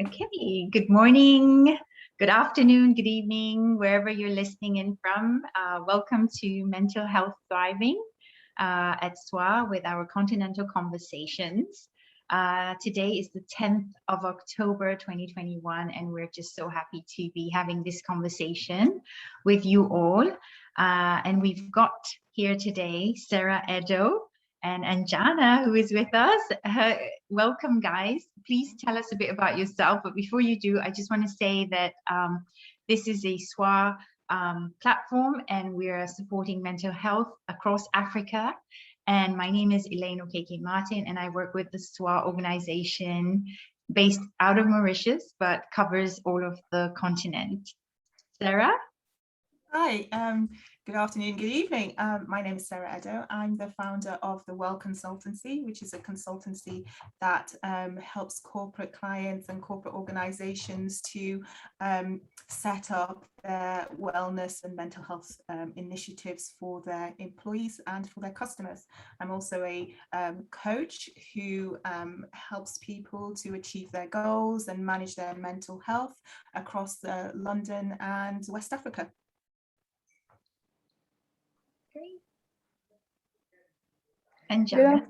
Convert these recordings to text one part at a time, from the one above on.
Okay, good morning, good afternoon, good evening, wherever you're listening in from. Welcome to Mental Health Thriving at SWAA with our Continental Conversations. Today is the 10th of October 2021, and we're just so happy to be having this conversation with you all. And we've got here today Sarah Edo and Anjana, who is with us. Welcome, guys. Please tell us a bit about yourself. But before you do, I just want to say that this is a SWAA platform, and we're supporting mental health across Africa. And my name is Elaine Okeke-Martin, and I work with the SWAA organization based out of Mauritius, but covers all of the continent. Sarah? Hi, good afternoon, good evening. My name is Sarah Edo. I'm the founder of the Well Consultancy, which is a consultancy that helps corporate clients and corporate organizations to set up their wellness and mental health initiatives for their employees and for their customers. I'm also a coach who helps people to achieve their goals and manage their mental health across London and West Africa. Anjana.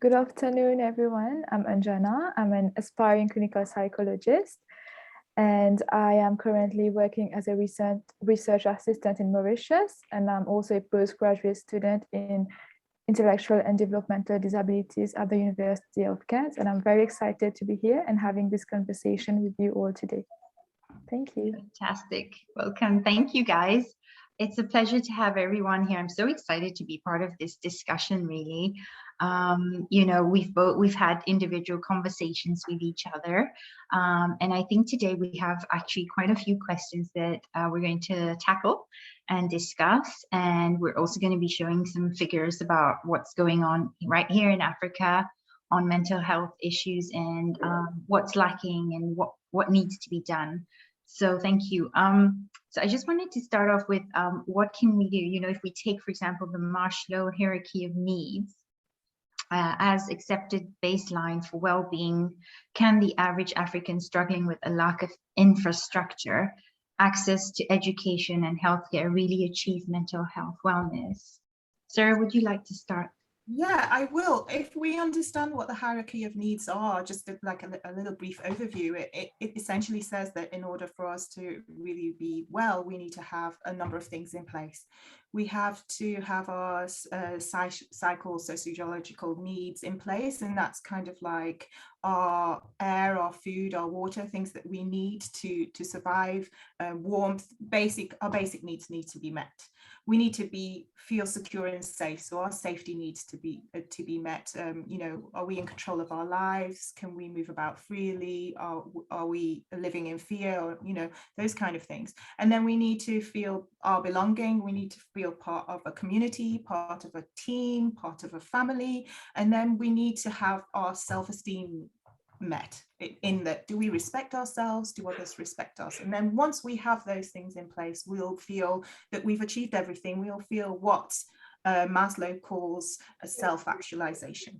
Good afternoon, everyone. I'm Anjana. I'm an aspiring clinical psychologist, and I am currently working as a research assistant in Mauritius, and I'm also a postgraduate student in intellectual and developmental disabilities at the University of Kent, and I'm very excited to be here and having this conversation with you all today. Thank you. Fantastic. Welcome. Thank you, guys. It's a pleasure to have everyone here. I'm so excited to be part of this discussion, really. You know, we've had individual conversations with each other. And I think today we have actually quite a few questions that we're going to tackle and discuss. And we're also going to be showing some figures about what's going on right here in Africa on mental health issues and what's lacking and what needs to be done. So thank you. So I just wanted to start off with what can we do? You know, if we take, for example, the Maslow hierarchy of needs as accepted baseline for well-being, can the average African struggling with a lack of infrastructure, access to education and healthcare really achieve mental health wellness? Sarah, would you like to start? Yeah, I will. If we understand what the hierarchy of needs are, just like a little brief overview, it essentially says that in order for us to really be well, we need to have a number of things in place. We have to have our psychological needs in place, and that's kind of like our air, our food, our water, things that we need to survive, warmth, our basic needs need to be met. We need to feel secure and safe, so our safety needs to be met. You know, are we in control of our lives? Can we move about freely? Are we living in fear? Or, you know, those kind of things. And then we need to feel our belonging. We need to feel part of a community, part of a team, part of a family. And then we need to have our self-esteem met in that, do we respect ourselves? Do others respect us? And then once we have those things in place, we'll feel that we've achieved everything. We'll feel what Maslow calls a self-actualization.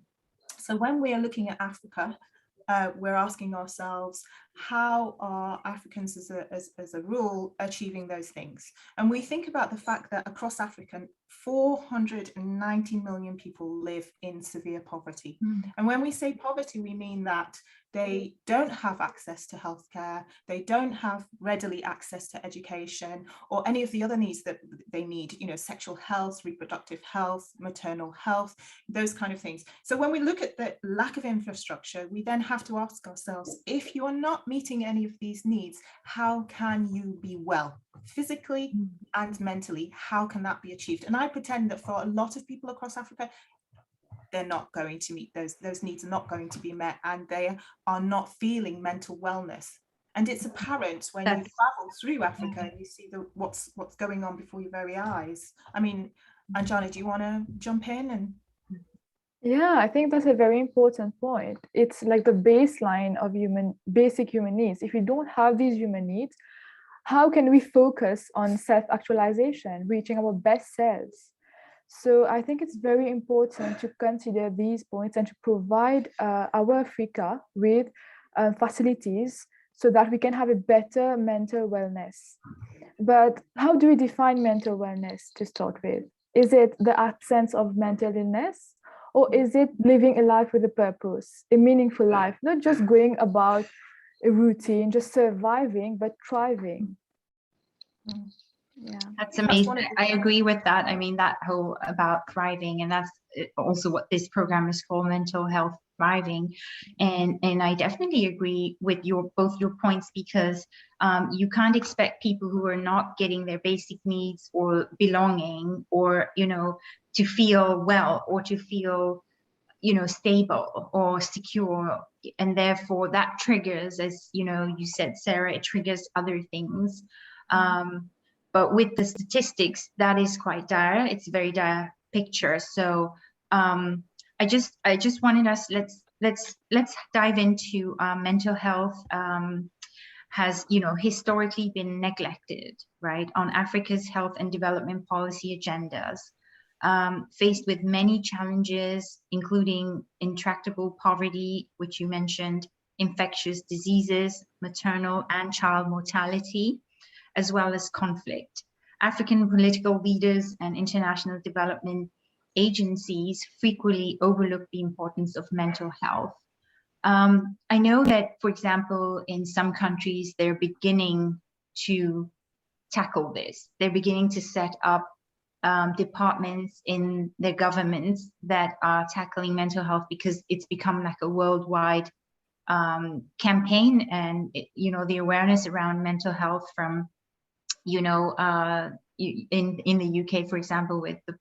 So when we are looking at Africa, we're asking ourselves, how are Africans as a rule achieving those things? And we think about the fact that across Africa, 490 million people live in severe poverty. And when we say poverty, we mean that they don't have access to healthcare, they don't have readily access to education or any of the other needs that they need, you know, sexual health, reproductive health, maternal health, those kind of things. So when we look at the lack of infrastructure, we then have to ask ourselves, if you are not meeting any of these needs, how can you be well? Physically and mentally, how can that be achieved? And I pretend that for a lot of people across Africa, they're not going to meet those needs are not going to be met, and they are not feeling mental wellness. And it's apparent when you travel through Africa and you see what's going on before your very eyes. I mean, Anjana, do you want to jump in? And yeah, I think that's a very important point. It's like the baseline of basic human needs. If we don't have these human needs, how can we focus on self-actualization, reaching our best selves? So I think it's very important to consider these points and to provide our Africa with facilities so that we can have a better mental wellness. But how do we define mental wellness to start with? Is it the absence of mental illness, or is it living a life with a purpose, a meaningful life, not just going about a routine, just surviving, but thriving? Yeah, that's amazing. I agree with that. I mean, that whole about thriving, and that's also what this program is called, mental health thriving. And I definitely agree with both your points, because you can't expect people who are not getting their basic needs or belonging, or to feel well, or to feel stable or secure, and therefore that triggers, as you said, Sarah, it triggers other things. But with the statistics, that is quite dire. It's a very dire picture. So I just wanted us, let's dive into mental health. Has historically been neglected, right, on Africa's health and development policy agendas, faced with many challenges, including intractable poverty, which you mentioned, infectious diseases, maternal and child mortality, as well as conflict. African political leaders and international development agencies frequently overlook the importance of mental health. I know that, for example, in some countries, they're beginning to tackle this. They're beginning to set up departments in their governments that are tackling mental health, because it's become like a worldwide campaign. And the awareness around mental health from in the UK, for example, with the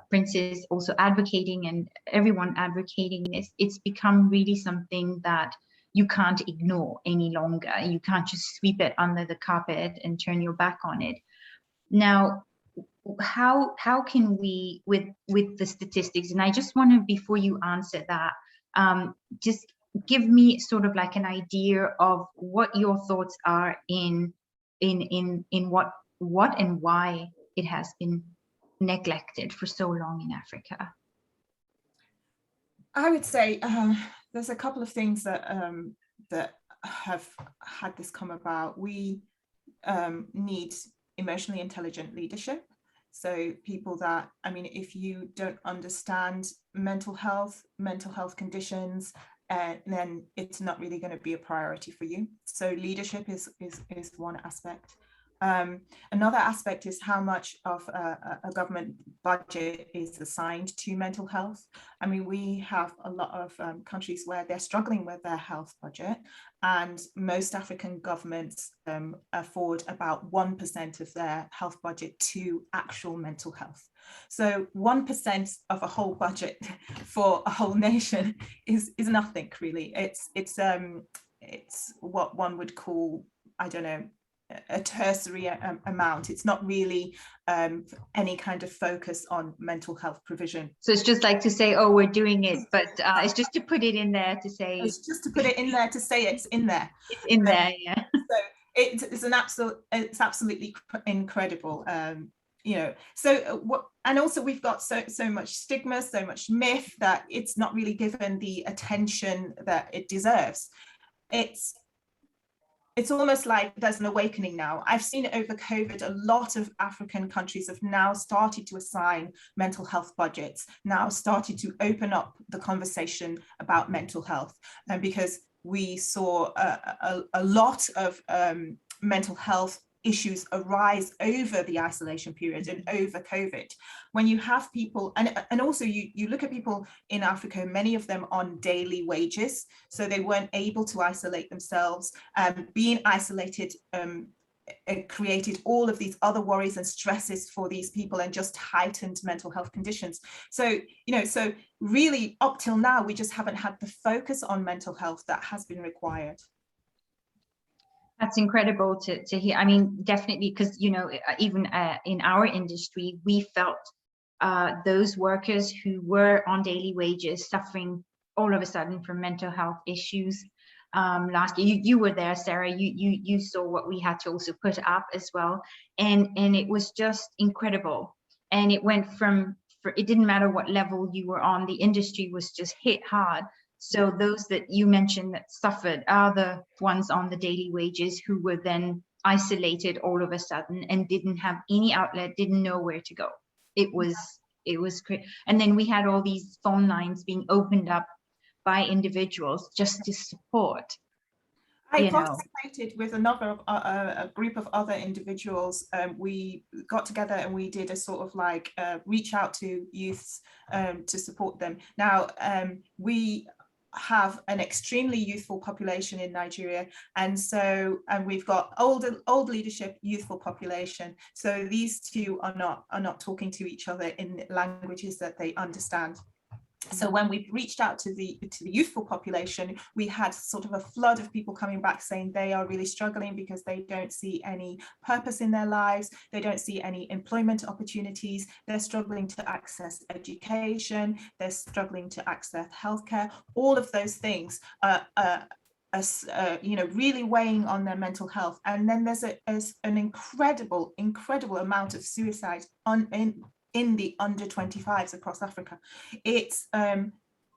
princes also advocating, and everyone advocating this, it's become really something that you can't ignore any longer. You can't just sweep it under the carpet and turn your back on it. Now, how can we, with the statistics, and I just want to, before you answer that, just give me sort of like an idea of what your thoughts are in what and why it has been neglected for so long in Africa. I would say there's a couple of things that have had this come about. We need emotionally intelligent leadership. So people that, if you don't understand mental health conditions, then it's not really going to be a priority for you. So leadership is one aspect. Another aspect is how much of a government budget is assigned to mental health. We have a lot of countries where they're struggling with their health budget, and most African governments afford about 1% of their health budget to actual mental health. So 1% of a whole budget for a whole nation is nothing really. It's what one would call, I don't know, a tertiary amount. It's not really any kind of focus on mental health provision. So it's just like to say, oh, we're doing it, but it's just to put it in there to say. It's just to put it in there to say it's in there. It's in there, yeah. So it's absolutely incredible. So what, and also we've got so much stigma, so much myth that it's not really given the attention that it deserves. It's almost like there's an awakening now. I've seen over COVID, a lot of African countries have now started to assign mental health budgets, now started to open up the conversation about mental health. And because we saw a lot of mental health issues arise over the isolation period and over COVID. When you have people, and also you look at people in Africa, many of them on daily wages, so they weren't able to isolate themselves. Being isolated created all of these other worries and stresses for these people, and just heightened mental health conditions. So, so really up till now, we just haven't had the focus on mental health that has been required. That's incredible to hear. Definitely, because, even in our industry, we felt those workers who were on daily wages suffering all of a sudden from mental health issues. Last year, you were there, Sarah, you saw what we had to also put up as well. And it was just incredible. And it went it didn't matter what level you were on, the industry was just hit hard. So those that you mentioned that suffered are the ones on the daily wages who were then isolated all of a sudden and didn't have any outlet, didn't know where to go. It was and then we had all these phone lines being opened up by individuals just to support. I participated with a group of other individuals. We got together and we did a sort of like reach out to youths to support them. Now, we have an extremely youthful population in Nigeria, and we've got old leadership, youthful population. So these two are not talking to each other in languages that they understand. So when we reached out to the youthful population, we had sort of a flood of people coming back saying they are really struggling because they don't see any purpose in their lives. They don't see any employment opportunities. They're struggling to access education. They're struggling to access healthcare. All of those things really weighing on their mental health. And then there's an incredible amount of suicide in the under 25s across Africa. It's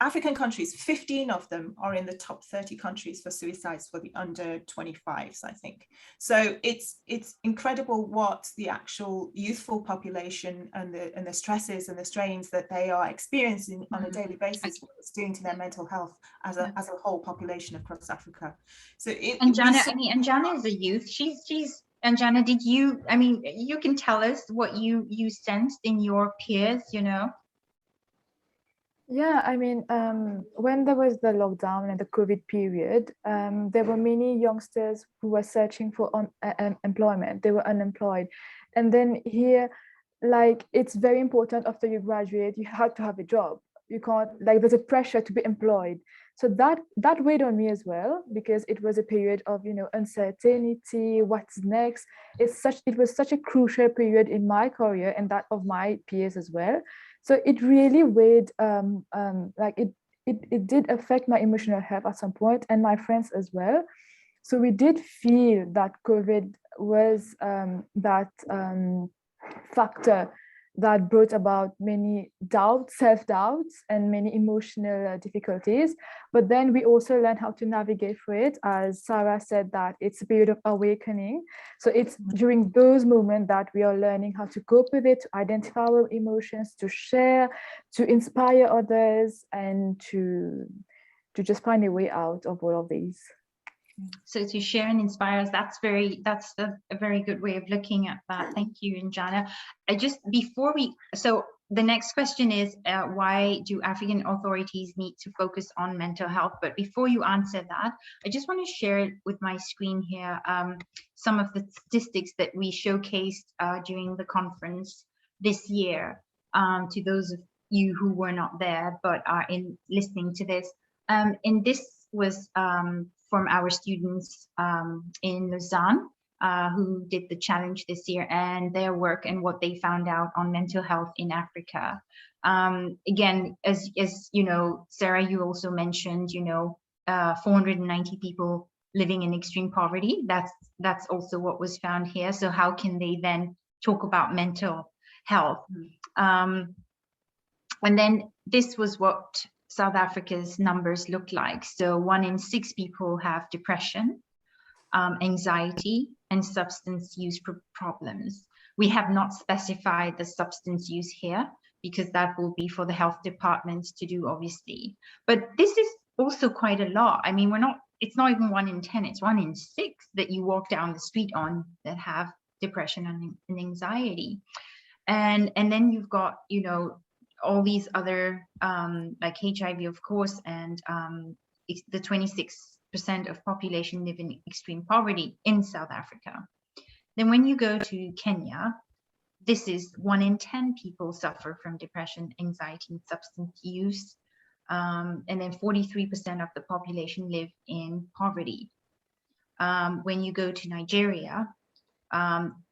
African countries, 15 of them are in the top 30 countries for suicides for the under 25s, I think. So it's incredible what the actual youthful population and the stresses and the strains that they are experiencing on a daily basis, what it's doing to their mental health as a whole population across Africa. So Jana is a youth. She's and Jana, did you, I mean, you can tell us what you sensed in your peers, you know? Yeah, I mean, when there was the lockdown and the COVID period, there were many youngsters who were searching for employment. They were unemployed. And then here, like, it's very important after you graduate, you have to have a job. You can't, like, there's a pressure to be employed. So that weighed on me as well, because it was a period of, uncertainty, what's next. It was such a crucial period in my career and that of my peers as well. So it really weighed, it did affect my emotional health at some point, and my friends as well. So we did feel that COVID was that factor that brought about many doubts, self-doubts, and many emotional difficulties. But then we also learned how to navigate through it. As Sarah said, that it's a period of awakening. So it's during those moments that we are learning how to cope with it, to identify our emotions, to share, to inspire others, and to just find a way out of all of these. So to share and inspire us, that's a very good way of looking at that. Thank you, Njana. So the next question is, why do African authorities need to focus on mental health? But before you answer that, I just want to share with my screen here some of the statistics that we showcased during the conference this year to those of you who were not there but are listening to this. And this was from our students in Lausanne who did the challenge this year, and their work and what they found out on mental health in Africa. Again, as you know, Sarah, you also mentioned, 490 people living in extreme poverty. That's also what was found here. So how can they then talk about mental health? And then this was what South Africa's numbers look like. So 1 in 6 people have depression, anxiety, and substance use problems. We have not specified the substance use here because that will be for the health departments to do, obviously. But this is also quite a lot. I mean, it's not even 1 in 10, it's 1 in 6 that you walk down the street on that have depression and anxiety. And then you've got, all these other like HIV, of course, and the 26% of population live in extreme poverty in South Africa. Then when you go to Kenya, this is 1 in 10 people suffer from depression, anxiety, and substance use. And then 43% of the population live in poverty. When you go to Nigeria,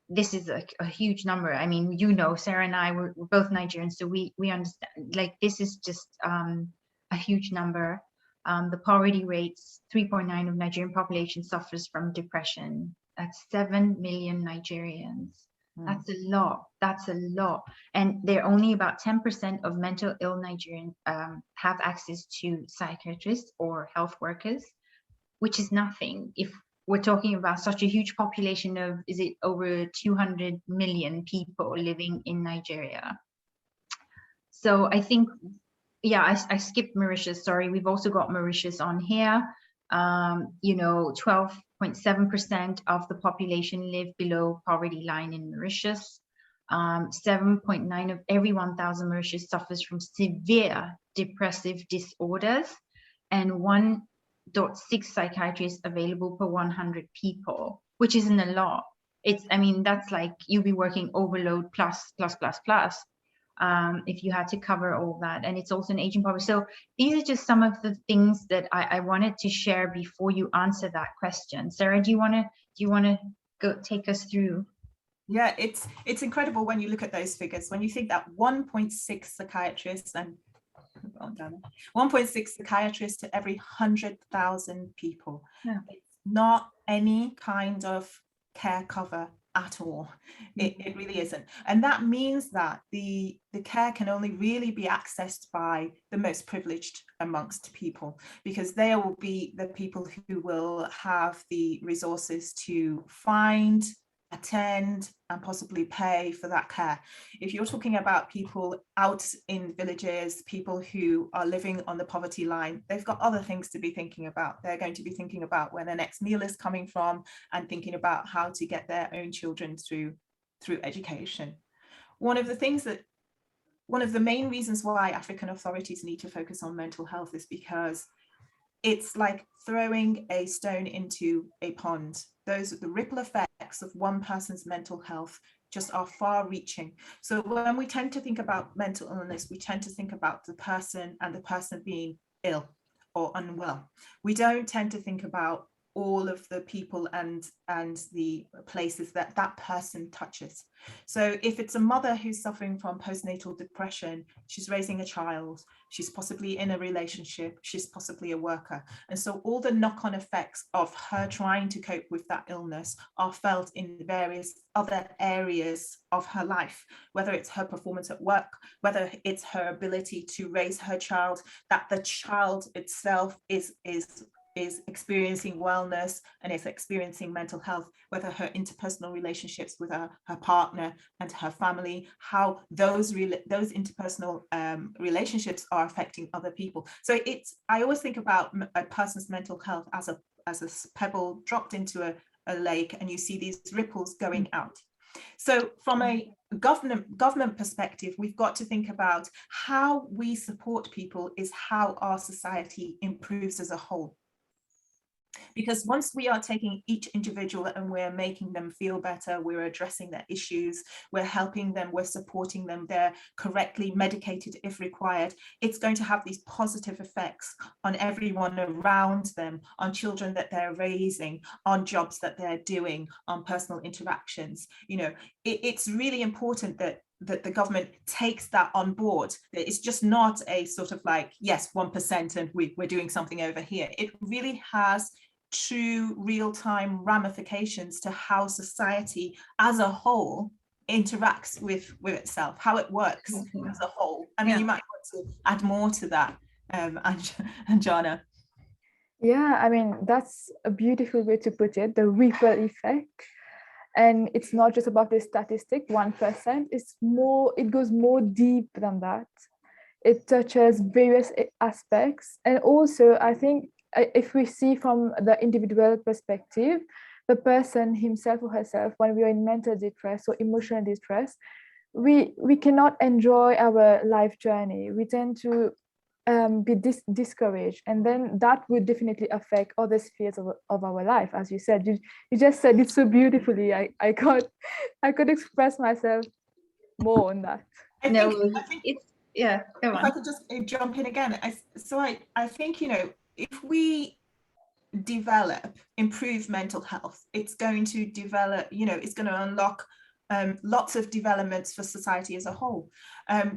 this is a huge number. I mean, Sarah and I were both Nigerians, so we understand, like, this is just a huge number. The poverty rates, 3.9% of Nigerian population suffers from depression. That's 7 million Nigerians. That's a lot. That's a lot. And there are only about 10% of mental ill Nigerians have access to psychiatrists or health workers, which is nothing. If we're talking about such a huge population of, is it over 200 million people living in Nigeria? So I think, yeah, I skipped Mauritius, sorry. We've also got Mauritius on here. 12.7% of the population live below poverty line in Mauritius. 7.9 of every 1,000 Mauritius suffers from severe depressive disorders, and 1.6 psychiatrists available per 100 people, which isn't a lot. That's like you'll be working overload plus if you had to cover all that. And it's also an aging population. So these are just some of the things that I wanted to share before you answer that question. Sarah, do you want to go take us through? Yeah, it's incredible when you look at those figures, when you think that 1.6 psychiatrists and 1.6 psychiatrists to every 100,000 people. Yeah. It's not any kind of care cover at all. It really isn't. And that means that the care can only really be accessed by the most privileged amongst people, because they will be the people who will have the resources to find, attend, and possibly pay for that care. If you're talking about people out in villages, people who are living on the poverty line, they've got other things to be thinking about. They're going to be thinking about where their next meal is coming from and thinking about how to get their own children through education. One of the main reasons why African authorities need to focus on mental health is because it's like throwing a stone into a pond. The ripple effects of one person's mental health just are far reaching. So when we tend to think about mental illness, we tend to think about the person and the person being ill or unwell. We don't tend to think about all of the people and the places that person touches. So if it's a mother who's suffering from postnatal depression, she's raising a child, she's possibly in a relationship, she's possibly a worker. And so all the knock-on effects of her trying to cope with that illness are felt in various other areas of her life, whether it's her performance at work, whether it's her ability to raise her child, that the child itself is experiencing wellness and is experiencing mental health, whether her interpersonal relationships with her partner and her family, how those interpersonal relationships are affecting other people. So I always think about a person's mental health as a pebble dropped into a lake, and you see these ripples going out. So from a government perspective, we've got to think about how we support people is how our society improves as a whole. Because once we are taking each individual and we're making them feel better, we're addressing their issues, we're helping them, we're supporting them, they're correctly medicated if required, it's going to have these positive effects on everyone around them, on children that they're raising, on jobs that they're doing, on personal interactions. It's really important that the government takes that on board. It's just not a sort of like, yes, 1% and we're doing something over here. It really has true real-time ramifications to how society as a whole interacts with itself, how it works as a whole. You might want to add more to that, Anjana. Yeah, that's a beautiful way to put it, the ripple effect. And it's not just about the statistic, 1%, it goes more deep than that. It touches various aspects. And also, I think if we see from the individual perspective, the person himself or herself, when we are in mental distress or emotional distress, we cannot enjoy our life journey. We tend to be discouraged, and then that would definitely affect other spheres of our life. As you said, you just said it so beautifully. I could express myself more on that. I think it's yeah. Go on. If I could just jump in again, I think if we improve mental health, it's going to develop, it's going to unlock lots of developments for society as a whole.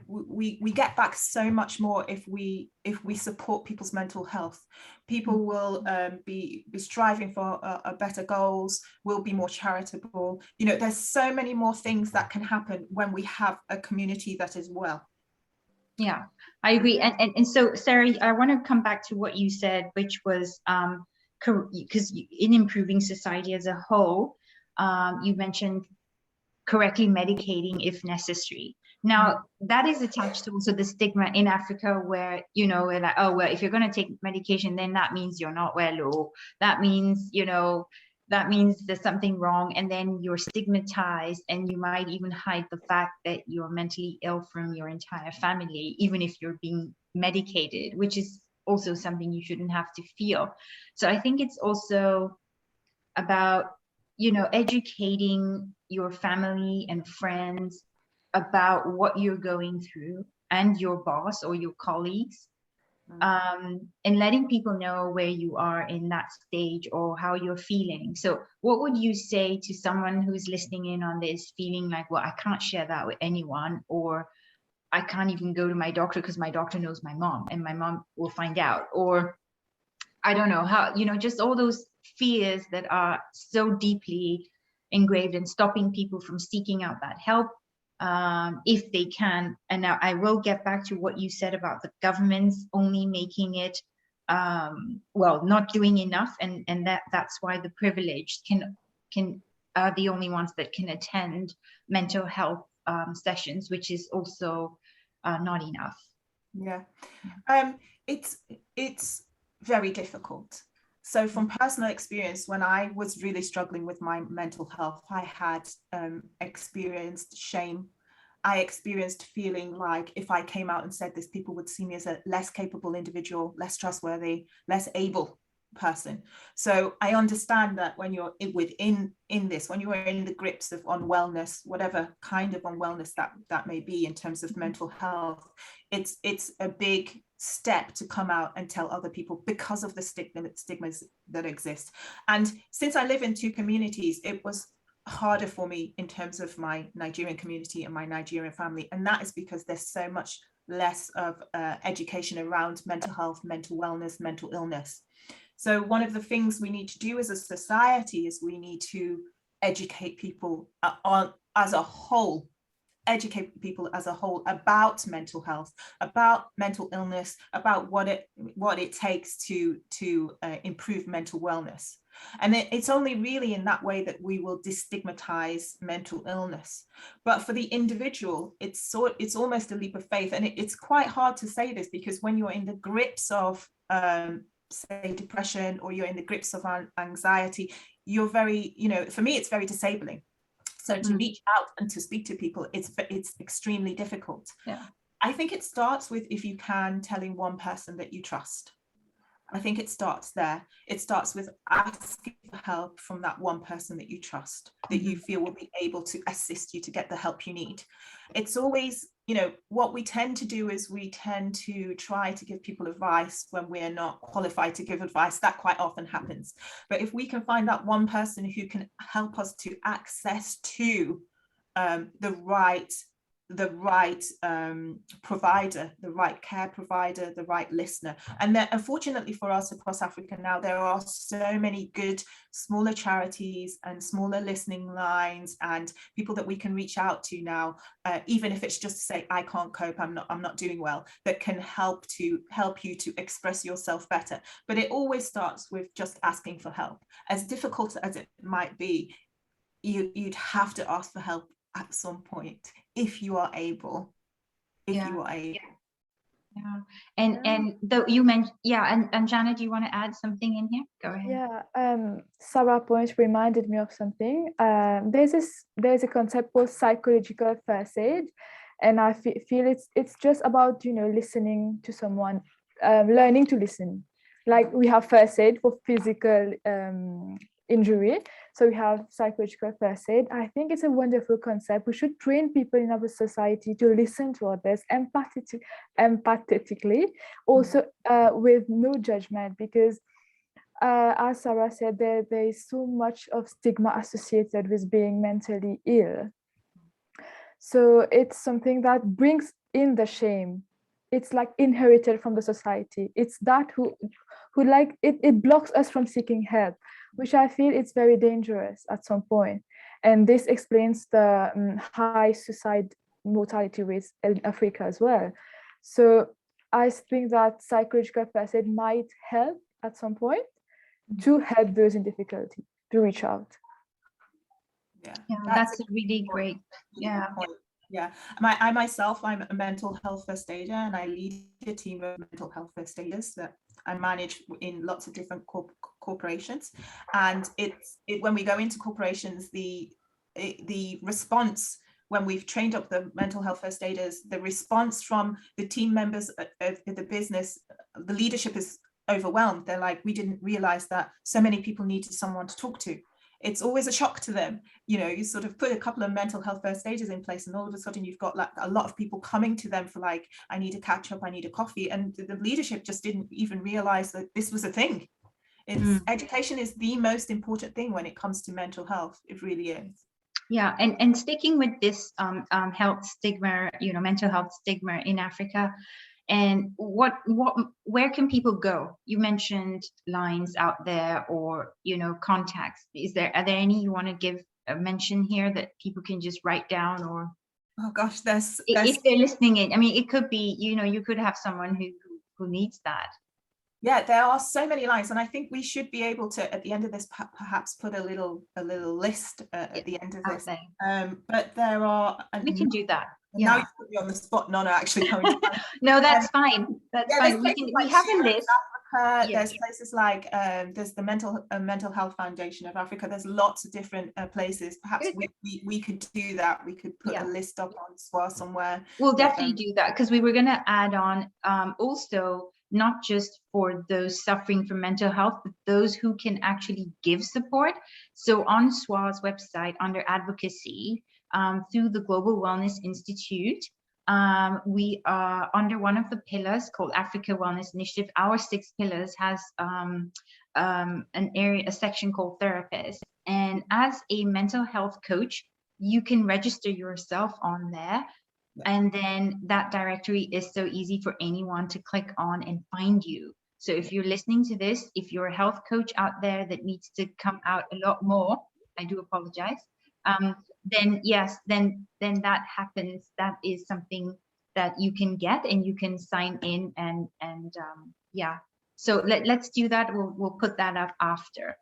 We get back so much more if we support people's mental health. People will be striving for a better goals, will be more charitable. You know, there's so many more things that can happen when we have a community that is well. Yeah, I agree. And so, Sarah, I want to come back to what you said, which was because in improving society as a whole, you mentioned correctly medicating if necessary. Now, that is attached to also the stigma in Africa where, you know, we're like, oh, well, if you're going to take medication, then that means you're not well, or that means, you know, that means there's something wrong, and then you're stigmatized, and you might even hide the fact that you're mentally ill from your entire family, even if you're being medicated, which is also something you shouldn't have to feel. So I think it's also about, you know, educating your family and friends about what you're going through, and your boss or your colleagues, and letting people know where you are in that stage or how you're feeling. So what would you say to someone who's listening in on this, feeling like, well, I can't share that with anyone, or I can't even go to my doctor because my doctor knows my mom and my mom will find out, or I don't know how, you know, just all those fears that are so deeply engraved and stopping people from seeking out that help if they can. And now I will get back to what you said about the governments only making it, well, not doing enough, and that's why the privileged can are the only ones that can attend mental health sessions, which is also not enough. Yeah, it's very difficult. So from personal experience, when I was really struggling with my mental health, I had experienced shame. I experienced feeling like if I came out and said this, people would see me as a less capable individual, less trustworthy, less able person. So I understand that when you're within this, when you are in the grips of unwellness, whatever kind of unwellness that may be in terms of mental health, it's a big step to come out and tell other people because of the stigmas that exist. And since I live in two communities, it was harder for me in terms of my Nigerian community and my Nigerian family, and that is because there's so much less of education around mental health, mental wellness, mental illness. So one of the things we need to do as a society is we need to educate people as a whole about mental health, about mental illness, about what it takes to improve mental wellness. And it's only really in that way that we will destigmatize mental illness. But for the individual, it's almost a leap of faith. And it's quite hard to say this, because when you're in the grips of say depression, or you're in the grips of anxiety, you're very, you know, for me, it's very disabling. So to reach out and to speak to people, it's extremely difficult. Yeah. I think it starts with, if you can, telling one person that you trust. I think it starts there. It starts with asking for help from that one person that you trust, that you feel will be able to assist you to get the help you need. It's always, you know, what we tend to do is we tend to try to give people advice when we're not qualified to give advice. That quite often happens. But if we can find that one person who can help us to access to the right provider, the right care provider, the right listener. And then, unfortunately for us across Africa now, there are so many good smaller charities and smaller listening lines and people that we can reach out to now, even if it's just to say, I can't cope, I'm not doing well, that can help you to express yourself better. But it always starts with just asking for help. As difficult as it might be, you'd have to ask for help at some point, if you are able. And though you mentioned, and Jana, do you want to add something in here? Go ahead. Sarah's point reminded me of something. There's a concept called psychological first aid, and I feel it's just about, you know, listening to someone, learning to listen. Like we have first aid for physical injury, so we have psychological first aid. I think it's a wonderful concept. We should train people in our society to listen to others empathetically, also with no judgment, because as Sarah said, there is so much of stigma associated with being mentally ill. So it's something that brings in the shame. It's like inherited from the society. It's that who like it blocks us from seeking help, which I feel is very dangerous at some point. And this explains the high suicide mortality rates in Africa as well. So I think that psychological first aid might help at some point to help those in difficulty to reach out. Yeah, that's a really great point. Yeah, I myself, I'm a mental health first aider, and I lead a team of mental health first aiders that I manage in lots of different corporations. And when we go into corporations, the response, when we've trained up the mental health first aiders, the response from the team members of the business, the leadership is overwhelmed. They're like, we didn't realize that so many people needed someone to talk to. It's always a shock to them. You know, you sort of put a couple of mental health first aiders in place, and all of a sudden you've got like a lot of people coming to them for like, I need a catch up, I need a coffee. And the leadership just didn't even realize that this was a thing. Education is the most important thing when it comes to mental health. It really is. Yeah, and sticking with this health stigma, you know, mental health stigma in Africa, and where can people go? You mentioned lines out there, or, you know, contacts. Are there any you want to give a mention here that people can just write down? Or oh gosh, there's if they're listening in, I mean, it could be, you know, you could have someone who needs that. Yeah, there are so many lines, and I think we should be able to, at the end of this, perhaps put a little list at the end of this. But there are, we can do that. Now you put me on the spot, Nona, actually coming. No, that's fine. That's fine. We have a list. Africa, there's places like there's the Mental Health Foundation of Africa. There's lots of different places. Perhaps we could do that. We could put a list up on SWAA somewhere. We'll definitely do that, because we were going to add on also, not just for those suffering from mental health, but those who can actually give support. So on SWAA's website, under advocacy, through the Global Wellness Institute, we are under one of the pillars called Africa Wellness Initiative. Our 6 pillars has a section called therapists. And as a mental health coach, you can register yourself on there. And then that directory is so easy for anyone to click on and find you. So if you're listening to this, if you're a health coach out there that needs to come out a lot more, I do apologize. Then yes, then that happens. That is something that you can get, and you can sign in and yeah. So let's do that. We'll put that up after.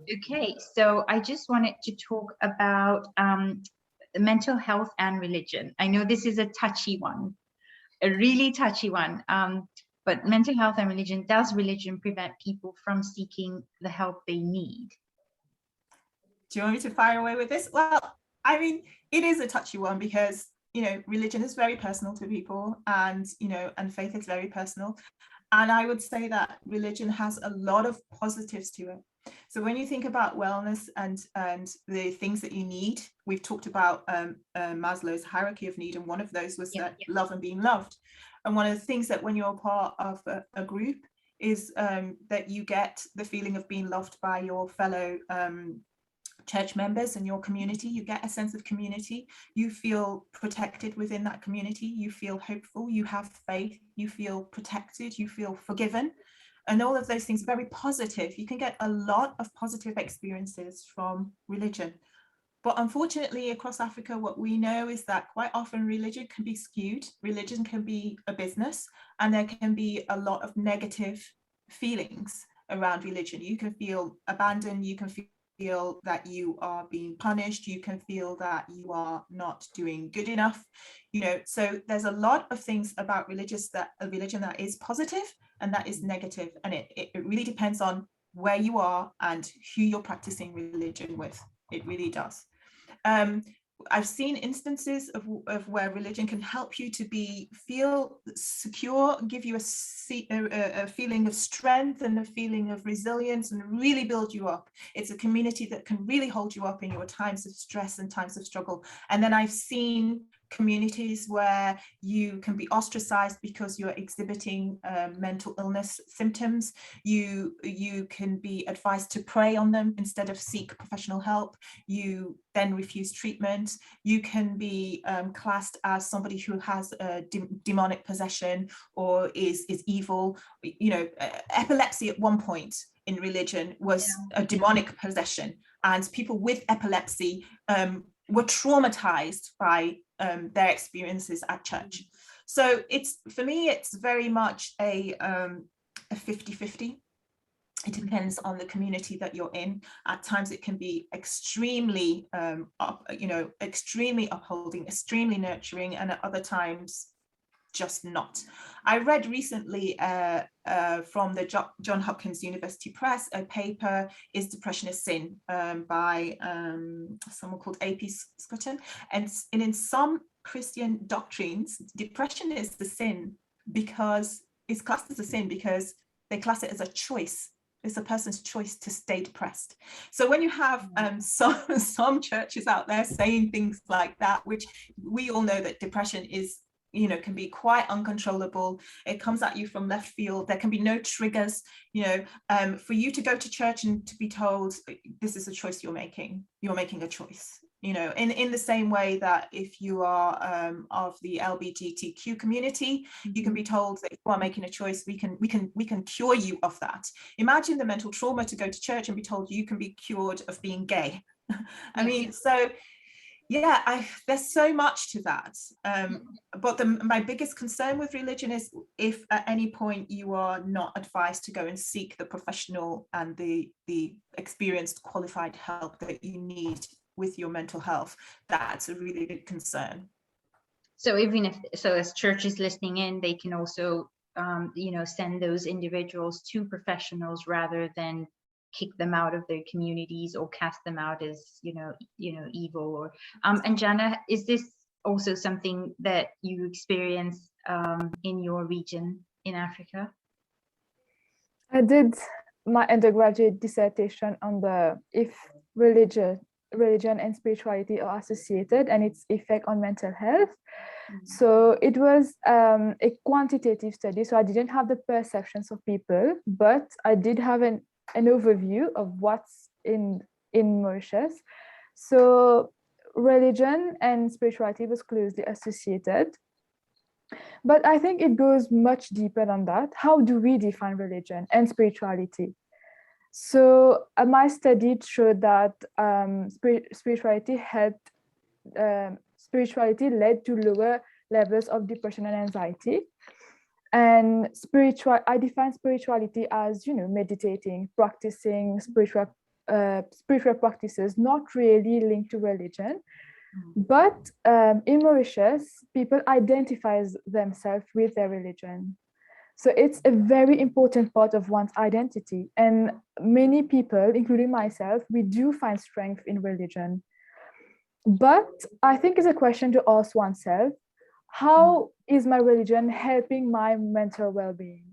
Okay. So I just wanted to talk about mental health and religion. I know this is a touchy one, a really touchy one. But mental health and religion, does religion prevent people from seeking the help they need? Do you want me to fire away with this? Well, I mean, it is a touchy one, because, you know, religion is very personal to people, and, you know, and faith is very personal. And I would say that religion has a lot of positives to it. So when you think about wellness and the things that you need, we've talked about Maslow's hierarchy of need, and one of those was love and being loved. And one of the things that when you're part of a group is that you get the feeling of being loved by your fellow church members and your community. You get a sense of community. You feel protected within that community. You feel hopeful. You have faith. You feel protected. You feel forgiven. And all of those things are very positive. You can get a lot of positive experiences from religion. But unfortunately, across Africa, what we know is that quite often religion can be skewed. Religion can be a business, and there can be a lot of negative feelings around religion. You can feel abandoned. You can feel that you are being punished. You can feel that you are not doing good enough. You know, so there's a lot of things about religion that is positive and that is negative. And it really depends on where you are and who you're practicing religion with. It really does. I've seen instances of where religion can help you to feel secure, give you a feeling of strength and a feeling of resilience, and really build you up. It's a community that can really hold you up in your times of stress and times of struggle. And then I've seen communities where you can be ostracized because you're exhibiting mental illness symptoms. You can be advised to prey on them instead of seek professional help. You then refuse treatment. You can be classed as somebody who has a demonic possession or is evil. You know, epilepsy at one point in religion was a demonic possession, and people with epilepsy were traumatized by their experiences at church. So it's, for me, it's very much a 50-50. It depends on the community that you're in. At times it can be extremely extremely upholding, extremely nurturing, and at other times just not. I read recently from the John Hopkins University Press a paper, Is Depression a Sin? By someone called A.P. Scotton. And in some Christian doctrines, depression is the sin because it's classed as a sin because they class it as a choice. It's a person's choice to stay depressed. So when you have some churches out there saying things like that, which we all know that depression is, you know, can be quite uncontrollable. It comes at you from left field. There can be no triggers, you know, for you to go to church and to be told this is a choice you're making a choice, you know, in the same way that if you are of the LGBTQ community, you can be told that if you are making a choice, we can cure you of that. Imagine the mental trauma to go to church and be told you can be cured of being gay. I mean, so yeah, there's so much to that. But my biggest concern with religion is if at any point you are not advised to go and seek the professional and the experienced qualified help that you need with your mental health, that's a really big concern. So even if, so as churches listening in, they can also, you know, send those individuals to professionals rather than kick them out of their communities or cast them out as, you know, evil. Or and Jana, is this also something that you experience in your region in Africa? I did my undergraduate dissertation on if religion and spirituality are associated and its effect on mental health. So it was a quantitative study, so I didn't have the perceptions of people, but I did have an overview of what's in Mauritius. So religion and spirituality was closely associated, but I think it goes much deeper than that. How do we define religion and spirituality? So my study showed that spirituality led to lower levels of depression and anxiety. And I define spirituality as, you know, meditating, practicing spiritual practices, not really linked to religion. But in Mauritius, people identify themselves with their religion. So it's a very important part of one's identity. And many people, including myself, we do find strength in religion. But I think it's a question to ask oneself, how is my religion helping my mental well-being?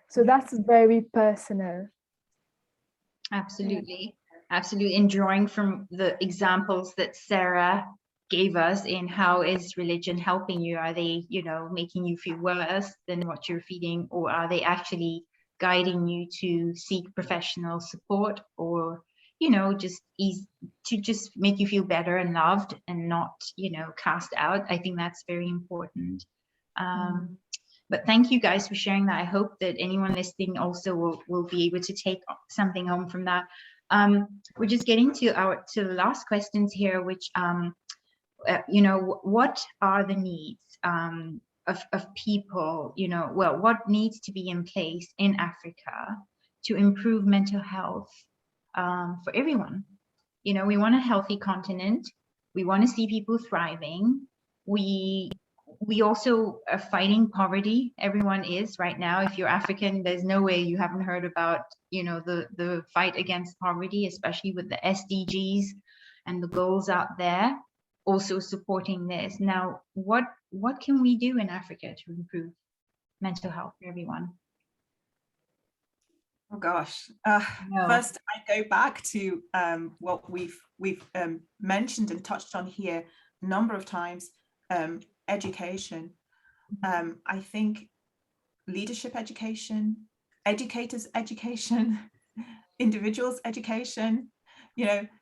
So that's very personal. Absolutely. Absolutely. And drawing from the examples that Sarah gave us in how is religion helping you? Are they, you know, making you feel worse than what you're feeling, or are they actually guiding you to seek professional support, or, you know, just make you feel better and loved and not, you know, cast out? I think that's very important. But thank you guys for sharing that. I hope that anyone listening also will be able to take something home from that. We're just getting to the last questions here, which you know, what are the needs of people, you know, well, what needs to be in place in Africa to improve mental health for everyone? You know, we want a healthy continent. We want to see people thriving. We also are fighting poverty. Everyone is right now. If you're African, there's no way you haven't heard about, you know, the fight against poverty, especially with the SDGs and the goals out there also supporting this. Now, what can we do in Africa to improve mental health for everyone? Oh gosh. First, I go back to what we've mentioned and touched on here a number of times. education. I think leadership education, educators education, individuals education,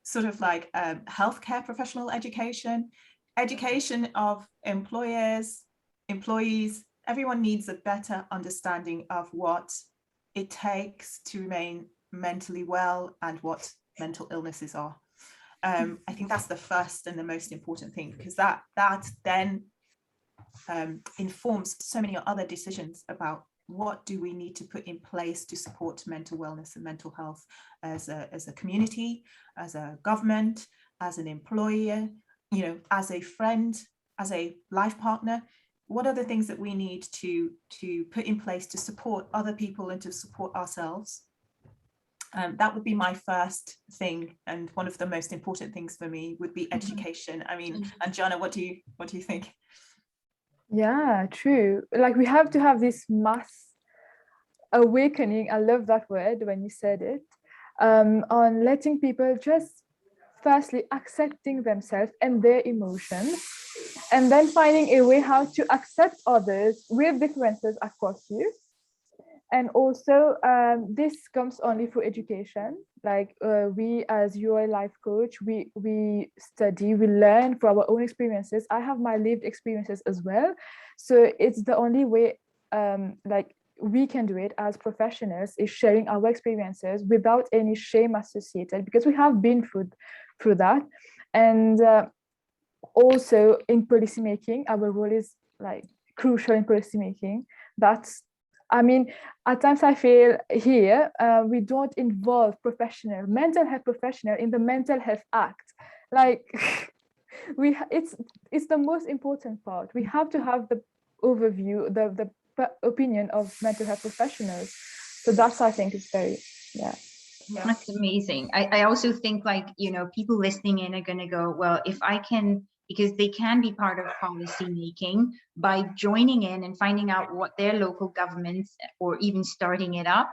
sort of like healthcare professional education, education of employers, employees. Everyone needs a better understanding of what it takes to remain mentally well and what mental illnesses are. I think that's the first and the most important thing, because that then informs so many other decisions about what do we need to put in place to support mental wellness and mental health as a community, as a government, as an employer, as a friend, as a life partner. What are the things that we need to put in place to support other people and to support ourselves? That would be my first thing, and one of the most important things for me would be education. I mean, and Jana, what do you think? Yeah, true. Like, we have to have this mass awakening, I love that word when you said it, on letting people just firstly accepting themselves and their emotions, and then finding a way how to accept others with differences across you. And also, this comes only through education. Like, we as UI life coach, we study, we learn from our own experiences. I have my lived experiences as well. So it's the only way, like, we can do it as professionals, is sharing our experiences without any shame associated, because we have been through that. And also in policymaking, our role is like crucial in policymaking. I mean, at times I feel here we don't involve mental health professional in the Mental Health Act. Like, it's the most important part. We have to have the overview, the opinion of mental health professionals. So that's, I think, is very, yeah. That's amazing. I also think, like, people listening in are going to go, well, if I can, because they can be part of policy making by joining in and finding out what their local governments, or even starting it up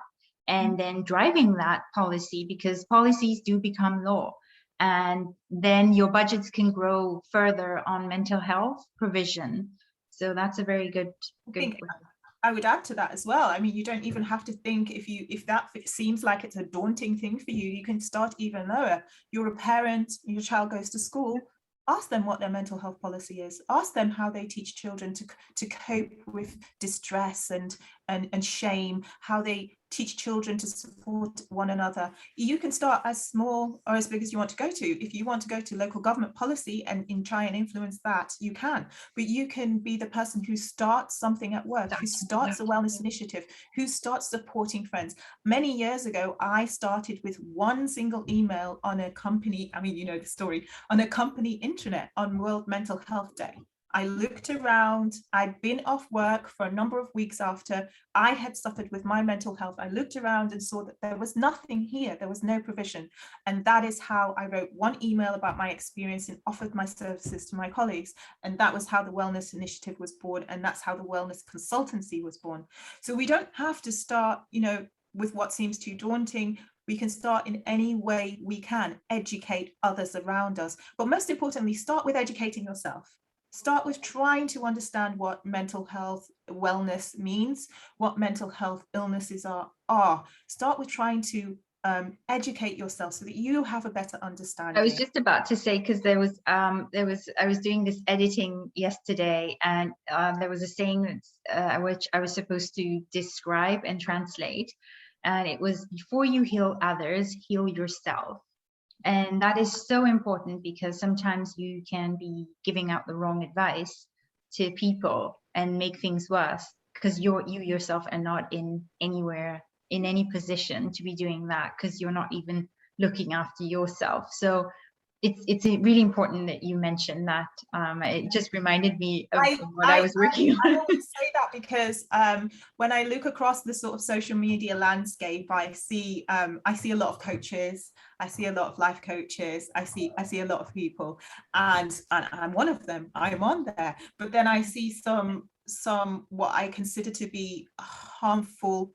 and then driving that policy, because policies do become law, and then your budgets can grow further on mental health provision. So that's a very good I would add to that as well. I mean, you don't even have to think, if that seems like it's a daunting thing for you, you can start even lower. You're a parent, your child goes to school, ask them what their mental health policy is. Ask them how they teach children to cope with distress and shame, how they teach children to support one another. You can start as small or as big as you want to go to. If you want to go to local government policy and try and influence that, you can. But you can be the person who starts something at work, who starts a wellness initiative, who starts supporting friends. Many years ago, I started with one single email on a company, I mean, you know the story, on a company intranet on World Mental Health Day. I looked around, I'd been off work for a number of weeks after I had suffered with my mental health. I looked around and saw that there was nothing here, there was no provision. And that is how I wrote one email about my experience and offered my services to my colleagues. And that was how the Wellness Initiative was born. And that's how the Wellness Consultancy was born. So we don't have to start, with what seems too daunting. We can start in any way we can, educate others around us. But most importantly, start with educating yourself. Start with trying to understand what mental health wellness means, what mental health illnesses are. Start with trying to educate yourself so that you have a better understanding. I was just about to say, because I was doing this editing yesterday, and there was a saying which I was supposed to describe and translate, and it was, before you heal others, heal yourself. And that is so important, because sometimes you can be giving out the wrong advice to people and make things worse, because you yourself are not in any position to be doing that, because you're not even looking after yourself. So it's really important that you mentioned that. It just reminded me of what I was working on. I always say that because when I look across the sort of social media landscape, I see a lot of coaches, I see a lot of life coaches, I see a lot of people, and I'm one of them. I'm on there, but then I see some what I consider to be harmful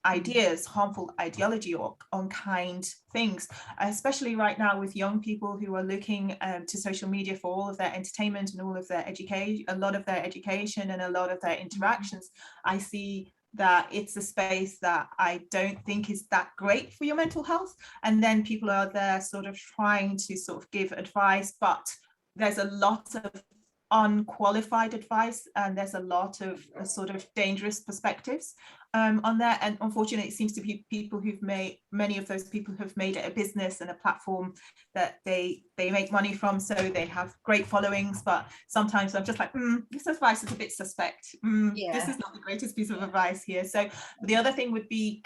ideas, harmful ideology, or unkind things, especially right now with young people who are looking to social media for all of their entertainment and all of their education, a lot of their education and a lot of their interactions. I see that it's a space that I don't think is that great for your mental health. And then people are there sort of trying to sort of give advice, but there's a lot of unqualified advice, and there's a lot of sort of dangerous perspectives on there. And unfortunately, it seems to be people who've made, many of those people have made it a business and a platform that they make money from, so they have great followings. But sometimes I'm just like, this advice is a bit suspect. This is not the greatest piece of advice here. So the other thing would be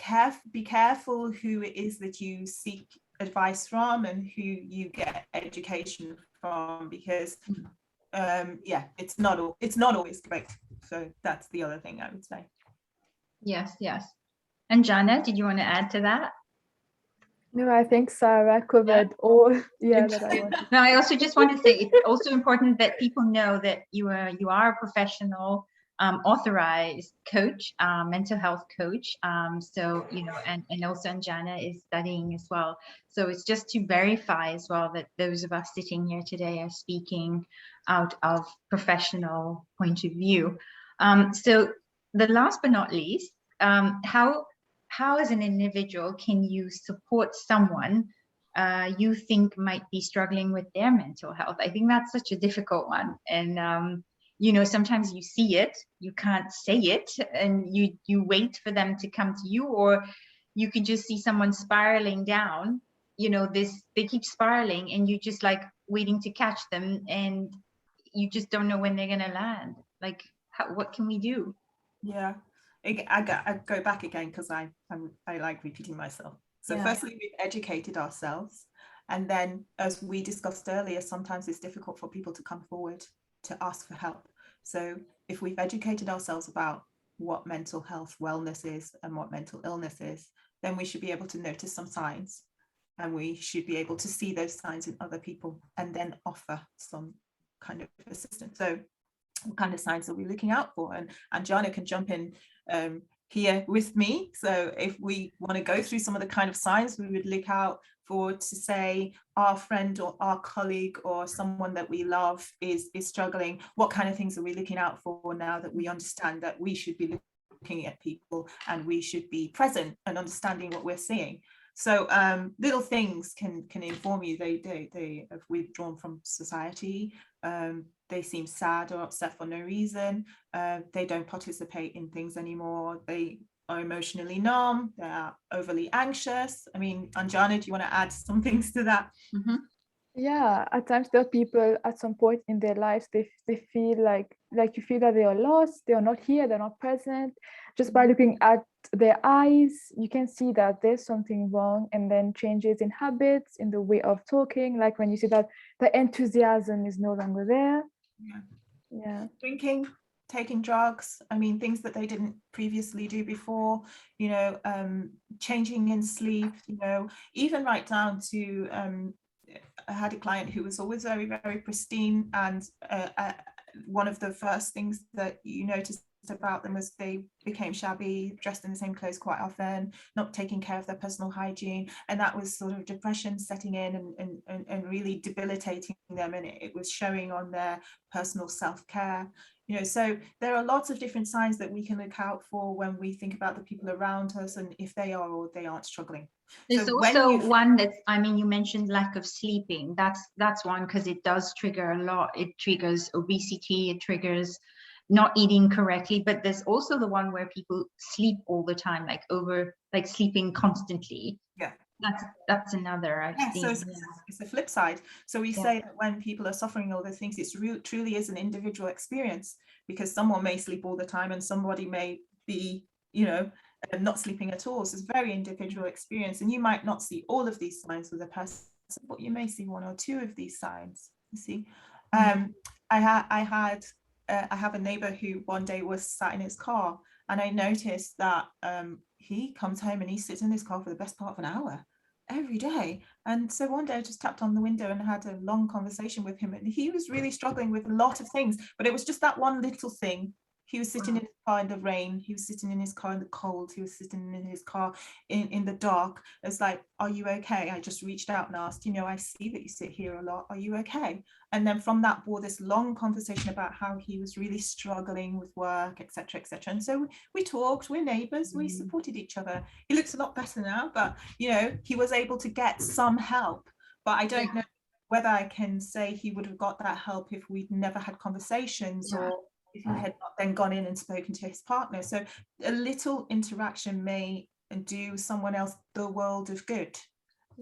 be careful who it is that you seek advice from and who you get education from, because it's not always great. So that's the other thing I would say. Yes. And Jana, did you want to add to that? No, I think Sarah covered all that I wanted. No, I also just want to say it's also important that people know that you are a professional authorized coach, mental health coach. So, and also Jana is studying as well. So it's just to verify as well that those of us sitting here today are speaking out of professional point of view. So the last but not least, how as an individual can you support someone you think might be struggling with their mental health? I think that's such a difficult one. And, sometimes you see it, you can't say it, and you wait for them to come to you, or you can just see someone spiraling down, they keep spiraling and you just like waiting to catch them, and you just don't know when they're going to land. Like, what can we do? Yeah, I go back again because I like repeating myself. So firstly, we've educated ourselves, and then, as we discussed earlier, sometimes it's difficult for people to come forward to ask for help. So if we've educated ourselves about what mental health wellness is and what mental illness is, then we should be able to notice some signs, and we should be able to see those signs in other people and then offer some kind of assistance. So what kind of signs are we looking out for? And Jana can jump in here with me. So if we want to go through some of the kind of signs we would look out for, to say our friend or our colleague or someone that we love is struggling, what kind of things are we looking out for now that we understand that we should be looking at people and we should be present and understanding what we're seeing? So little things can inform you. They have withdrawn from society. They seem sad or upset for no reason. They don't participate in things anymore. They are emotionally numb. They are overly anxious. I mean, Anjana, do you want to add some things to that? Mm-hmm. Yeah, at times there are people at some point in their lives, they feel like you feel that they are lost, they are not here, they're not present. Just by looking at their eyes, you can see that there's something wrong, and then changes in habits, in the way of talking, like when you see that the enthusiasm is no longer there. Yeah. Drinking, taking drugs, I mean, things that they didn't previously do before, changing in sleep, even right down to I had a client who was always very, very pristine, and one of the first things that you noticed about them was they became shabby, dressed in the same clothes quite often, not taking care of their personal hygiene, and that was sort of depression setting in and really debilitating them, and it was showing on their personal self-care. So there are lots of different signs that we can look out for when we think about the people around us and if they are or they aren't struggling. There's so also one that's, you mentioned lack of sleeping. That's one, because it does trigger a lot. It triggers obesity, it triggers not eating correctly, but there's also the one where people sleep all the time, like sleeping constantly. Yeah. That's another I've seen. So it's the flip side. So we say that when people are suffering all those things, it's truly is an individual experience, because someone may sleep all the time and somebody may be, not sleeping at all. So it's a very individual experience, and you might not see all of these signs with a person, but you may see one or two of these signs. You see, I have a neighbor who one day was sat in his car, and I noticed that he comes home and he sits in his car for the best part of an hour every day. And so one day I just tapped on the window and had a long conversation with him, and he was really struggling with a lot of things, but it was just that one little thing He was sitting in his car in the rain. He was sitting in his car in the cold. He was sitting in his car in the dark. It's like, are you okay? I just reached out and asked, you know, I see that you sit here a lot. Are you okay? And then from that bore this long conversation about how he was really struggling with work, etc., etc. And so we talked, we're neighbors, we supported each other. He looks a lot better now, but, you know, he was able to get some help. But I don't know whether I can say he would have got that help if we'd never had conversations, or if he had not then gone in and spoken to his partner. So a little interaction may do someone else the world of good.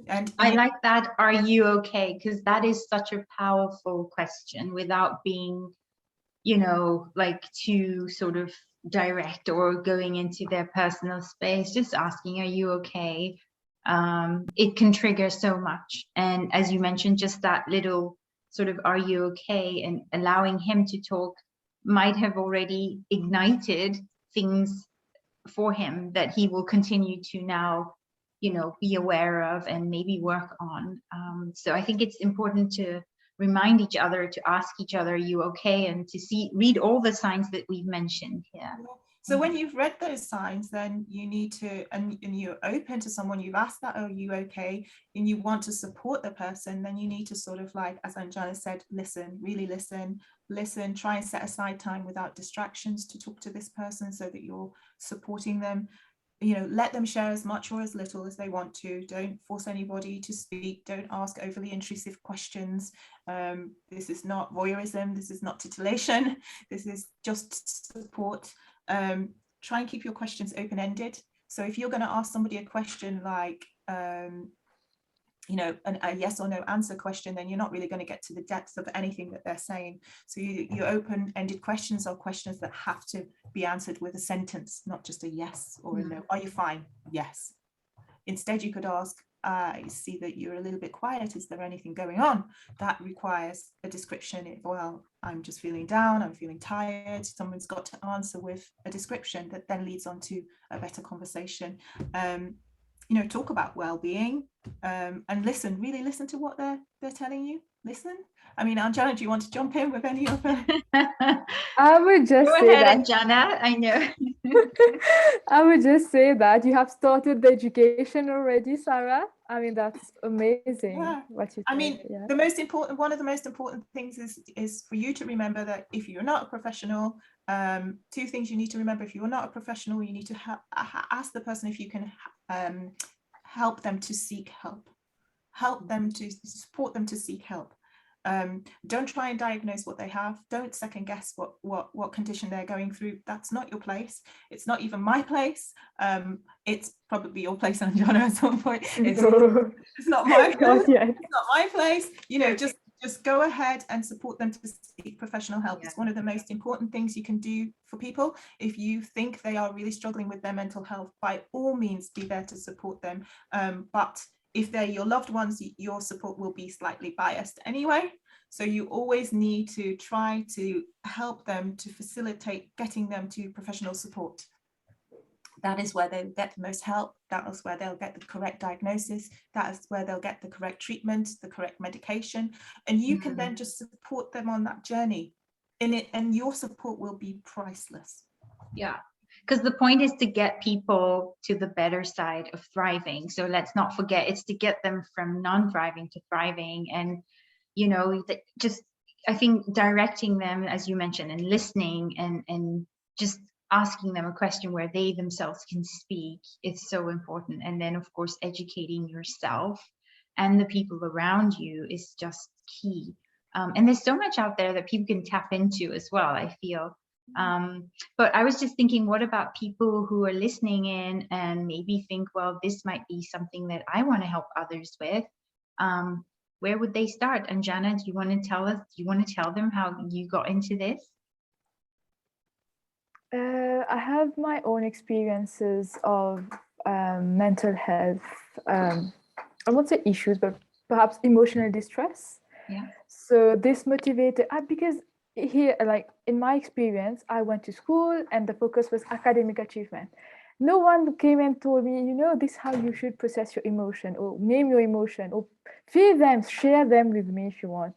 And I like that. Are you okay? Because that is such a powerful question, without being, you know, like too sort of direct or going into their personal space. Just asking, are you okay? It can trigger so much. And as you mentioned, just that little sort of, are you okay? And allowing him to talk might have already ignited things for him that he will continue to now, you know, be aware of and maybe work on. So I think it's important to remind each other, to ask each other, are you okay? And to read all the signs that we've mentioned here. So when you've read those signs, then you need to, and you're open to someone, you've asked that, are you okay? And you want to support the person, then you need to sort of, like, as Anjana said, listen, really listen, try and set aside time without distractions to talk to this person so that you're supporting them. You know, let them share as much or as little as they want to. Don't force anybody to speak. Don't ask overly intrusive questions. This is not voyeurism. This is not titillation. This is just support. Try and keep your questions open-ended. So if you're going to ask somebody a question like, you know, a yes or no answer question, then you're not really going to get to the depths of anything that they're saying. So your open-ended questions are questions that have to be answered with a sentence, not just a yes or a no. Are you fine? Yes. Instead, you could ask, I see that you're a little bit quiet. Is there anything going on? That requires a description. Well, I'm just feeling down. I'm feeling tired. Someone's got to answer with a description that then leads on to a better conversation. You know, talk about well-being, and listen, really listen to what they're telling you. Listen. I mean, Anjana, do you want to jump in with any of them? I would just Go say ahead, that. Anjana. I know. I would just say that you have started the education already, Sarah. I mean, that's amazing. Yeah. What you I said. mean, Yeah. the most important, one of the most important things is for you to remember that if you're not a professional, two things you need to remember. If you're not a professional, you need to ask the person if you can help them to seek help. Help them to support them to seek help. Don't try and diagnose what they have. Don't second guess what condition they're going through. That's not your place. It's not even my place. It's probably your place, Anjana, at some point. It's not my place. It's not my place. You know, just go ahead and support them to seek professional help. It's one of the most important things you can do for people. If you think they are really struggling with their mental health, by all means be there to support them. But if they're your loved ones, your support will be slightly biased anyway. So you always need to try to help them, to facilitate getting them to professional support. That is where they'll get the most help. That is where they'll get the correct diagnosis. That is where they'll get the correct treatment, the correct medication. And you can then just support them on that journey in it, and your support will be priceless. Yeah. Because the point is to get people to the better side of thriving. So let's not forget, it's to get them from non-thriving to thriving. And, you know, just, I think directing them, as you mentioned, and listening and just asking them a question where they themselves can speak is so important. And then, of course, educating yourself and the people around you is just key. And there's so much out there that people can tap into as well, I feel. But I was just thinking, what about people who are listening in and maybe think, well, this might be something that I want to help others with. Where would they start? And Anjana, do you want to tell us, do you want to tell them how you got into this? I have my own experiences of mental health, I won't say issues, but perhaps emotional distress. Yeah. So this motivated, because here, like in my experience, I went to school and the focus was academic achievement. No one came and told me, you know, this is how you should process your emotion, or name your emotion, or feel them, share them with me if you want.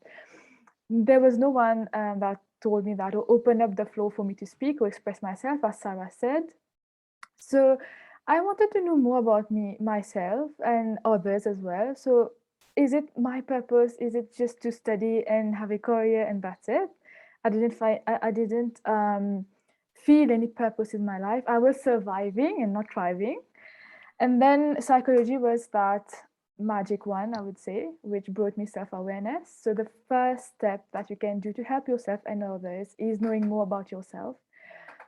There was no one that told me that, or opened up the floor for me to speak or express myself, as Sarah said. So I wanted to know more about myself and others as well. So is it my purpose? Is it just to study and have a career and that's it? I didn't feel any purpose in my life. I was surviving and not thriving. And then psychology was that magic one, I would say, which brought me self-awareness. So the first step that you can do to help yourself and others is knowing more about yourself.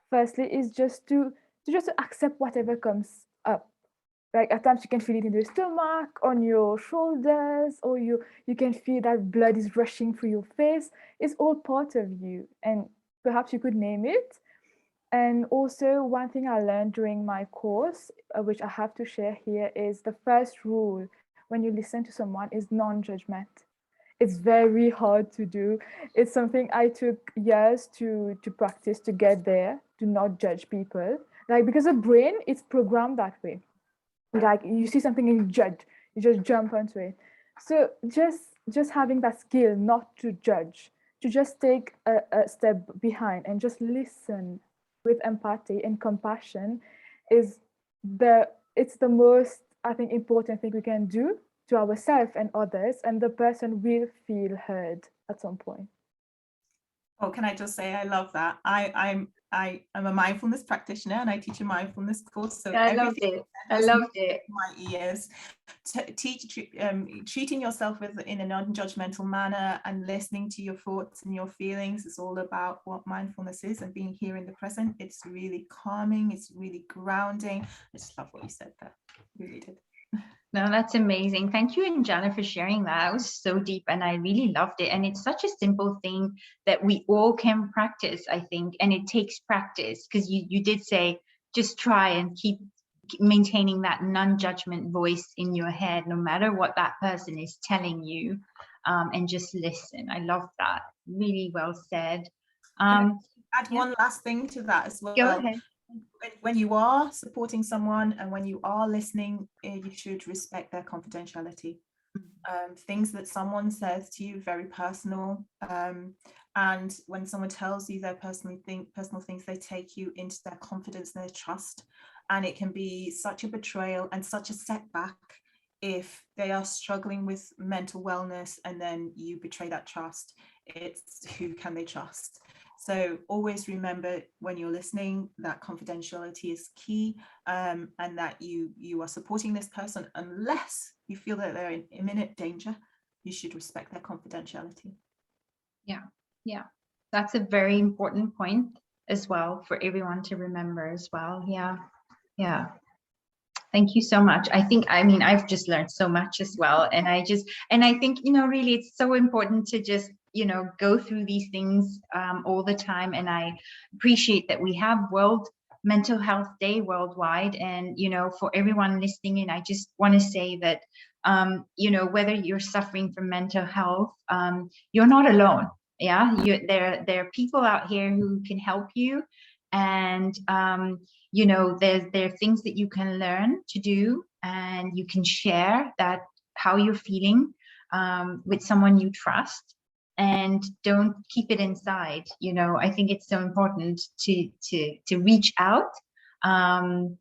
Firstly, is just to accept whatever comes up. Like at times you can feel it in your stomach, on your shoulders, or you can feel that blood is rushing through your face. It's all part of you, and perhaps you could name it. And also, one thing I learned during my course, which I have to share here, is the first rule when you listen to someone is non-judgment. It's very hard to do. It's something I took years to practice to get there, to not judge people. Like, because the brain is programmed that way. Like, you see something and you judge, you just jump onto it. So just having that skill not to judge, to just take a step behind and just listen with empathy and compassion it's the most, I think, important thing we can do to ourselves and others, and the person will feel heard at some point. Oh, can I just say I love that. I'm a mindfulness practitioner and I teach a mindfulness course. So yeah, I loved it. My ears. Treating yourself in a non-judgmental manner and listening to your thoughts and your feelings is all about what mindfulness is, and being here in the present. It's really calming. It's really grounding. I just love what you said there. Really did. No, that's amazing. Thank you, Njana, for sharing that. That was so deep and I really loved it. And it's such a simple thing that we all can practice, I think. And it takes practice, because you did say, just try and keep maintaining that non-judgment voice in your head, no matter what that person is telling you, and just listen. I love that. Really well said. Add one last thing to that as well. Go ahead. When you are supporting someone and when you are listening, you should respect their confidentiality. Things that someone says to you, very personal, and when someone tells you their personal things, they take you into their confidence and their trust, and it can be such a betrayal and such a setback if they are struggling with mental wellness and then you betray that trust. It's who can they trust? So always remember when you're listening that confidentiality is key, and that you are supporting this person unless you feel that they're in imminent danger. You should respect their confidentiality. Yeah, that's a very important point as well for everyone to remember as well. Yeah. Thank you so much. I've just learned so much as well. And I think, really it's so important to just, go through these things all the time. And I appreciate that we have World Mental Health Day worldwide. And, for everyone listening in, I just want to say that, whether you're suffering from mental health, you're not alone. Yeah, there are people out here who can help you. And, there are things that you can learn to do, and you can share that how you're feeling with someone you trust, and don't keep it inside. I think it's so important to reach out and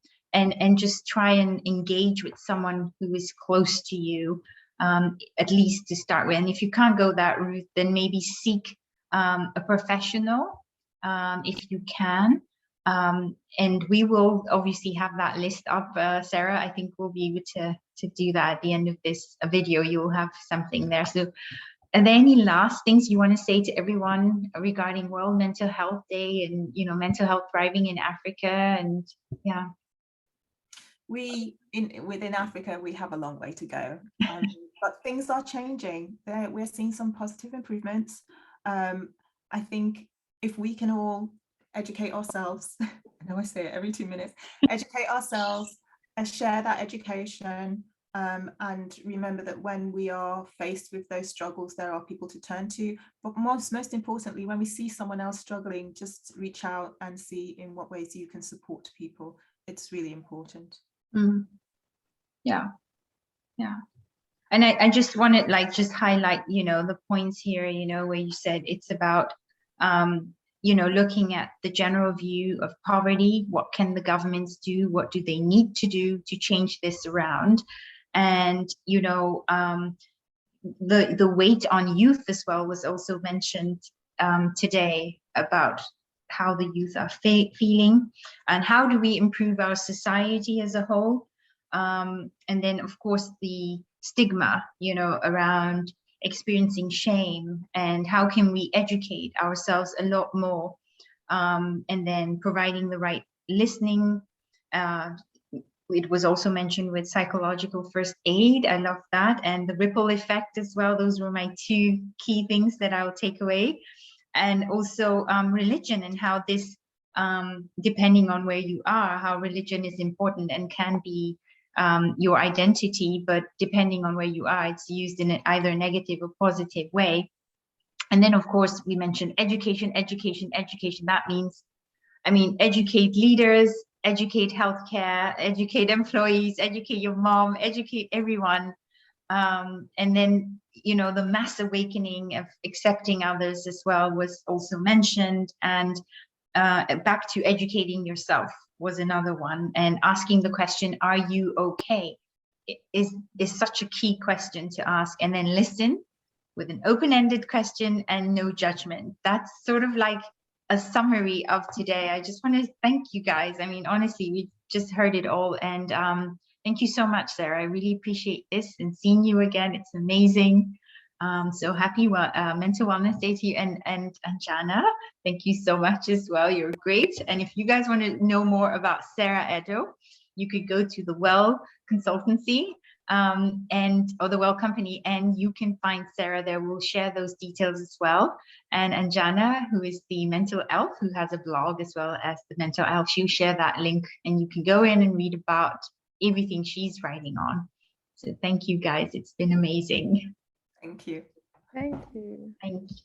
just try and engage with someone who is close to you, at least to start with. And if you can't go that route, then maybe seek a professional if you can. And we will obviously have that list up, Sarah. I think we'll be able to do that at the end of this video. You'll have something there. So are there any last things you want to say to everyone regarding World Mental Health Day and, mental health thriving in Africa? And yeah. Within Africa, we have a long way to go, but things are changing. We're seeing some positive improvements. I think if we can all educate ourselves, I know I say it every 2 minutes, educate ourselves and share that education, and remember that when we are faced with those struggles, there are people to turn to. But most importantly, when we see someone else struggling, just reach out and see in what ways you can support people. It's really important. Yeah. And I just want to just highlight, the points here, where you said it's about you know, looking at the general view of poverty, what can the governments do? What do they need to do to change this around? And, you know, the weight on youth as well was also mentioned today, about how the youth are feeling and how do we improve our society as a whole. And then, of course, the stigma, you know, around experiencing shame, and how can we educate ourselves a lot more, and then providing the right listening. It was also mentioned with psychological first aid. I love that. And the ripple effect as well. Those were my two key things that I'll take away. And also religion, and how this, depending on where you are, how religion is important and can be your identity, but depending on where you are, it's used in either a negative or positive way. And then, of course, we mentioned education, education, education. That means, I mean, educate leaders, educate healthcare, educate employees, educate your mom, educate everyone. And then, you know, the mass awakening of accepting others as well was also mentioned. And back to educating yourself was another one, and asking the question, are you okay? Is such a key question to ask. And then listen with an open-ended question and no judgment. That's sort of like a summary of today. I just want to thank you guys. I mean, honestly, we just heard it all. And thank you so much, Sarah. I really appreciate this, and seeing you again. It's amazing. So happy Mental Wellness Day to you, and Jana. Thank you so much as well. You're great. And if you guys want to know more about Sarah Edo, you could go to the Well Consultancy or the Well Company, and you can find Sarah there. We'll share those details as well. And Jana, who is the Mental Elf, who has a blog as well as the Mental Elf, she'll share that link, and you can go in and read about everything she's writing on. So thank you guys. It's been amazing. Thank you. Thank you. Thank you.